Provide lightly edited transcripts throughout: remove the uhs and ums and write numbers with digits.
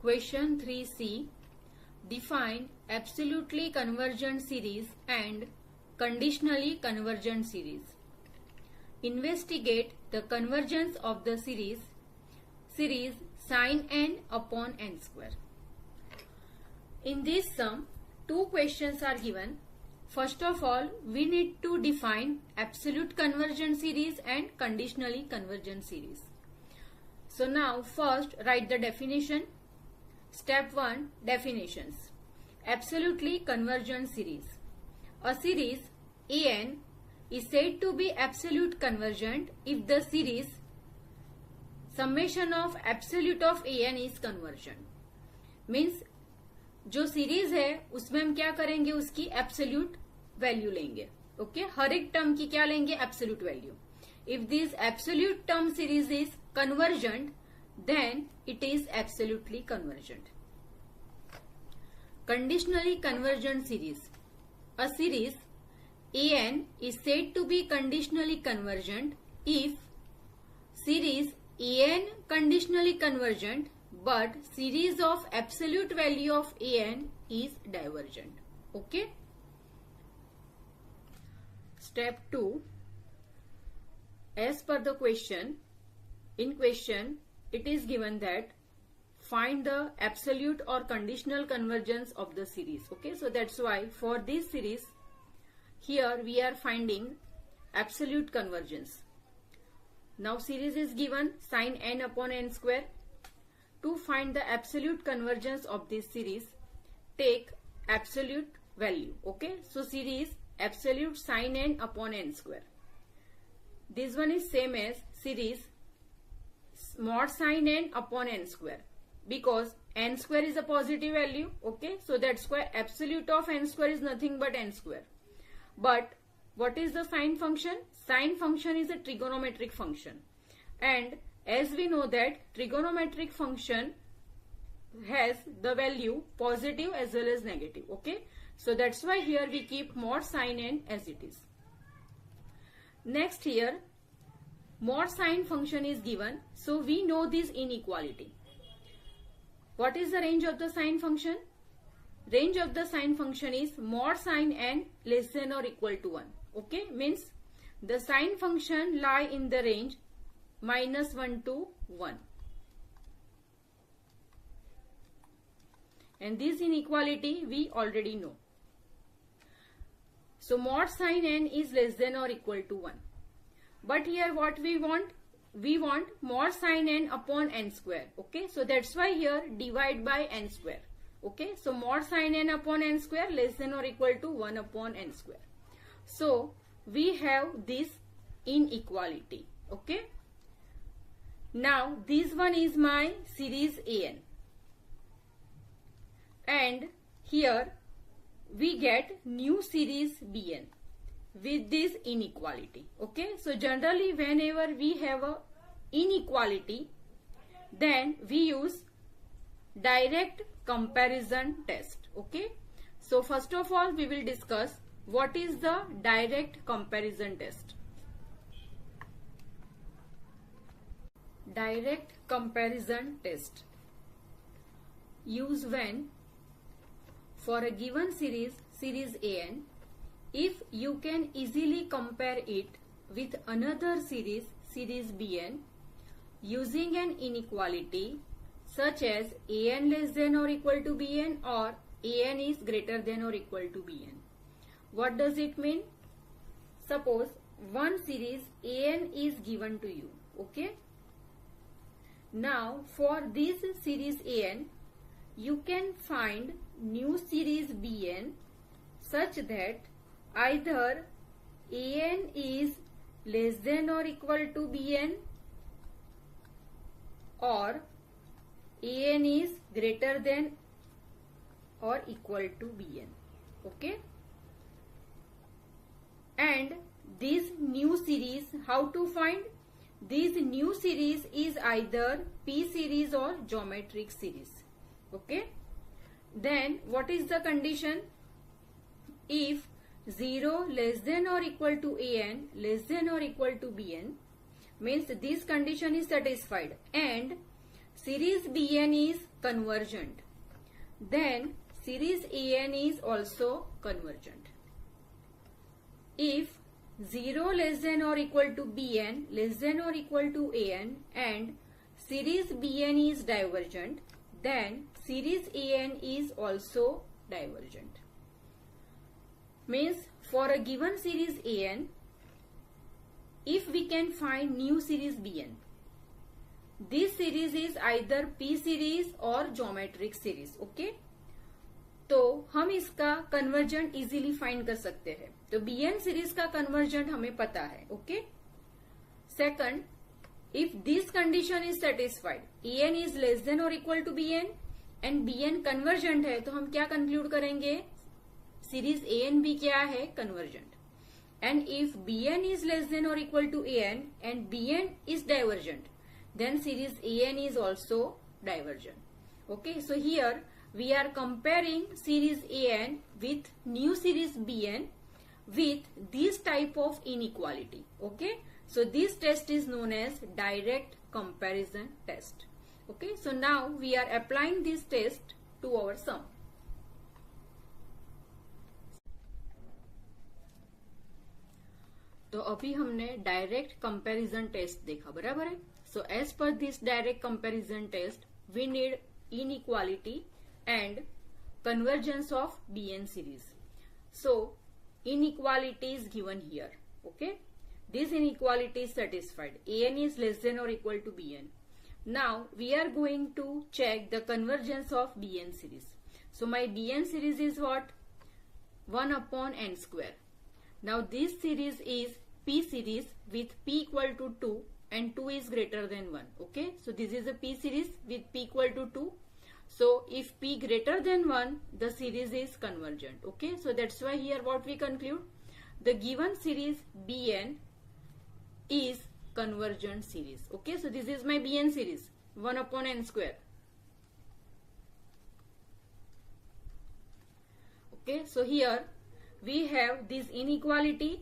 Question 3C. Define absolutely convergent series and conditionally convergent series. Investigate the convergence of the series sin n upon n square. In this sum, two questions are given. First of all, we need to define absolute convergent series and conditionally convergent series. So now first write the definition. Step 1, definitions. Absolutely convergent series. A series AN is said to be absolute convergent if the series summation of absolute of AN is convergent. Means जो series है उसमें हम क्या करेंगे, उसकी absolute value लेंगे. Okay, हर एक term की क्या लेंगे, absolute value. If this absolute term series is convergent, then it is absolutely convergent. Conditionally convergent series. A series AN is said to be conditionally convergent if series AN conditionally convergent but series of absolute value of AN is divergent. Okay. Step 2. As per the question, in question it is given that find the absolute or conditional convergence of the series. Okay, so that's why for this series here we are finding absolute convergence. Now series is given sin n upon n square. To find the absolute convergence of this series, take absolute value. Okay, so series absolute sin n upon n square. This one is same as series mod sin n upon n square, because n square is a positive value. Okay, so that's why absolute of n square is nothing but n square. But what is the sine function? Sine function is a trigonometric function, and as we know that trigonometric function has the value positive as well as negative. Okay, so that's why here we keep mod sin n as it is. Next here mod sine function is given, so we know this inequality. What is the range of the sine function? Range of the sine function is mod sine n less than or equal to 1. Okay, means the sine function lie in the range -1 to 1. And this inequality we already know. So mod sine n is less than or equal to 1. But here what we want? We want mod sine n upon n square. Okay, so that's why here divide by n square. Okay, so mod sine n upon n square less than or equal to 1 upon n square. So we have this inequality. Okay, now this one is my series AN, and here we get new series BN with this inequality. Okay, so generally whenever we have a inequality, then we use direct comparison test. Okay, so first of all we will discuss what is the direct comparison test. Direct comparison test used when for a given series AN, if you can easily compare it with another series BN using an inequality such as AN less than or equal to BN or AN is greater than or equal to BN. What does it mean? Suppose one series AN is given to you. Okay, now for this series AN you can find new series BN such that either AN is less than or equal to BN or AN is greater than or equal to BN. Okay, and this new series, how to find? This new series is either P series or geometric series. Okay, then what is the condition? If 0 less than or equal to AN less than or equal to BN means this condition is satisfied, and series Bn is convergent, then series An is also convergent. If 0 less than or equal to Bn less than or equal to An and series Bn is divergent, then series An is also divergent. Means for a given series An, if we can find new series Bn, this series is either P series or geometric series. Okay, तो हम इसका convergent easily find कर सकते हैं. तो Bn series का convergent हमें पता है. Okay, second, if this condition is satisfied, En is less than और equal to Bn and Bn convergent है, तो हम क्या कंक्लूड करेंगे? सीरीज An भी क्या है? Convergent. And if Bn is less than or equal to An and Bn is divergent, then series An is also divergent. Okay, so here we are comparing series An with new series Bn with this type of inequality. Okay, so this test is known as direct comparison test. Okay, so now we are applying this test to our sum. तो अभी हमने direct comparison test देखा, बराबर है. So as per this direct comparison test we need inequality and convergence of Bn series. So inequality is given here. Okay, this inequality is satisfied. An is less than or equal to Bn. Now we are going to check the convergence of Bn series. So my Bn series is what? 1 upon n square. Now this series is P series with P equal to 2 and 2 is greater than 1. Okay, so this is a P series with P equal to 2. So if P greater than 1, the series is convergent. Okay, so that's why here what we conclude, the given series Bn is convergent series. Okay, so this is my Bn series 1 upon n square. Okay, so here we have this inequality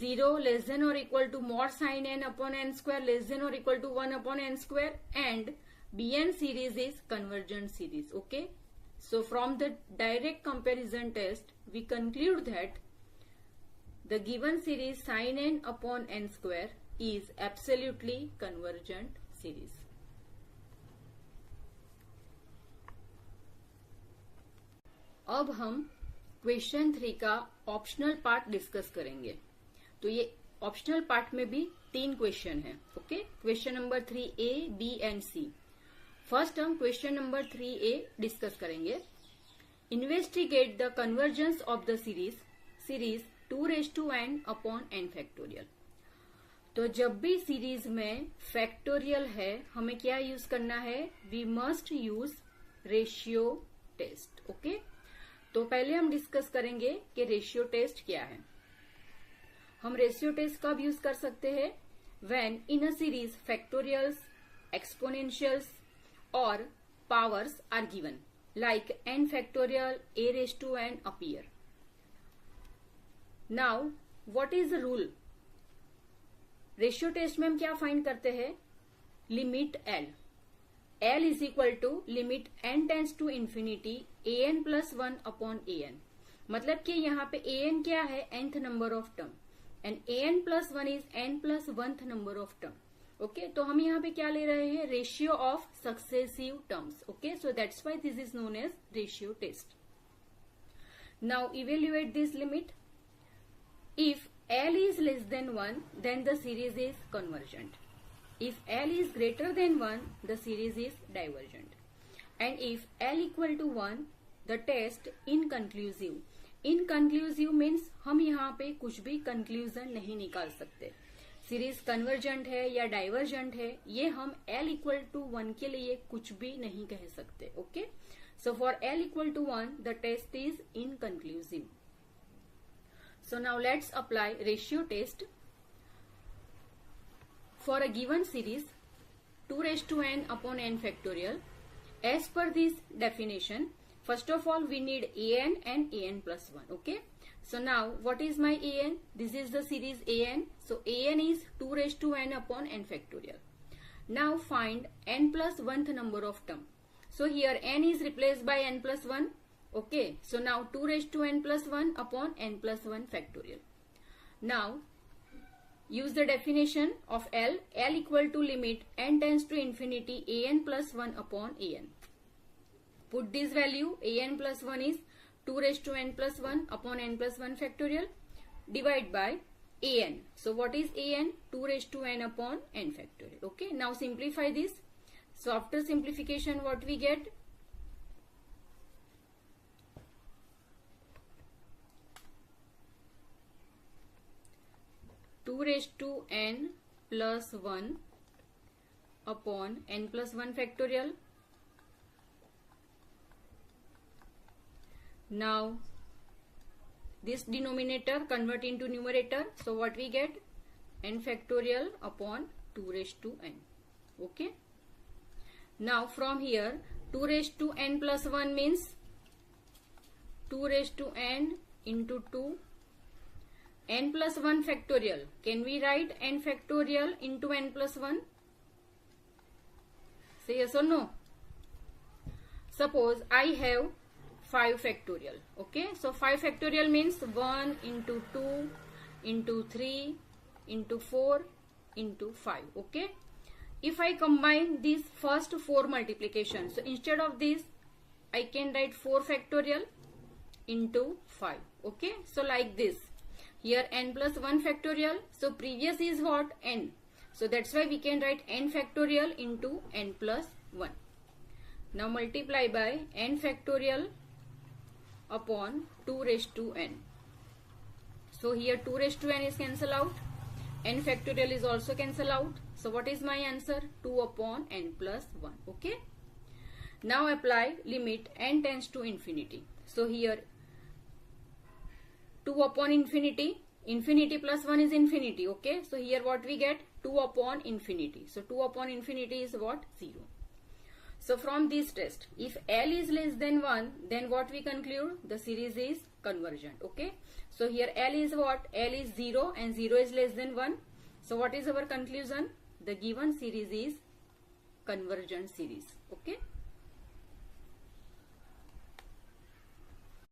0 less than or equal to mod sin n upon n square less than or equal to 1 upon n square and Bn series is convergent series. Okay, so from the direct comparison test we conclude that the given series sin n upon n square is absolutely convergent series. अब हम question 3 का optional part discuss करेंगे. तो ये optional part में भी 3 question है. Okay, question number 3A, B and C. First हम क्वेश्चन नंबर 3A डिस्कस करेंगे. Investigate the convergence of the series 2n upon n factorial. तो जब भी सीरीज में फैक्टोरियल है हमें क्या यूज करना है? We must use ratio test. Okay, तो पहले हम डिस्कस करेंगे कि रेशियो टेस्ट क्या है. हम रेशियो टेस्ट कब यूज कर सकते हैं? When in a series factorials, exponentials और powers are given like n factorial, a raised to n appear. Now what is the rule? Ratio test में हम क्या फाइंड करते हैं? Limit L is equal to limit n tends to infinity an plus 1 upon an. मतलब कि यहाँ पे an क्या है? nth number of term and an plus 1 is n plus 1th number of term. Okay, तो हम यहाँ पे क्या ले रहे हैं? Ratio of successive terms. Okay, so that's why this is known as ratio test. Now evaluate this limit. If L is less than 1 then the series is convergent. If L is greater than 1, the series is divergent. And if L equal to 1, the test inconclusive. Inconclusive means हम यहाँ पे कुछ भी conclusion नहीं निकाल सकते. Series convergent है या डाइवर्जेंट है ये हम L equal to 1 के लिए कुछ भी नहीं कह सकते. Okay, so for L equal to 1, the test is inconclusive. So now let's apply ratio test. For a given series 2 raised to n upon n factorial, as per this definition, first of all we need an and an plus 1. Okay, so now what is my an? This is the series an. So an is 2 raised to n upon n factorial. Now find n plus 1th number of term. So here n is replaced by n plus 1. Okay, so now 2 raised to n plus 1 upon n plus 1 factorial. Now use the definition of L. L equal to limit n tends to infinity an plus 1 upon an. Put this value, an plus 1 is 2 raised to n plus 1 upon n plus 1 factorial. Divide by an. So what is an? 2 raised to n upon n factorial. Okay, now simplify this. So after simplification, what we get? Two raised to n plus 1 upon n plus 1 factorial. Now this denominator convert into numerator. So what we get? N factorial upon 2 raised to n. Okay. Now from here 2 raised to n plus 1 means 2 raised to n into 2. N plus 1 factorial. Can we write n factorial into n plus 1? Say yes or no. Suppose I have 5 factorial. Okay, so 5 factorial means 1 into 2 into 3 into 4 into 5. Okay, if I combine these first 4 multiplications, so instead of this I can write 4 factorial into 5. Okay, so like this. Here n plus 1 factorial. So previous is what? N. So that's why we can write n factorial into n plus 1. Now multiply by n factorial upon 2 raised to n. So here 2 raised to n is cancel out. N factorial is also cancel out. So what is my answer? 2 upon n plus 1. Okay. Now apply limit n tends to infinity. So here 2 upon infinity. Infinity plus 1 is infinity. Okay. So here what we get? 2 upon infinity. So 2 upon infinity is what? 0. So from this test, if L is less than 1, then what we conclude? The series is convergent. Okay. So here L is what? L is 0 and 0 is less than 1. So what is our conclusion? The given series is convergent series. Okay.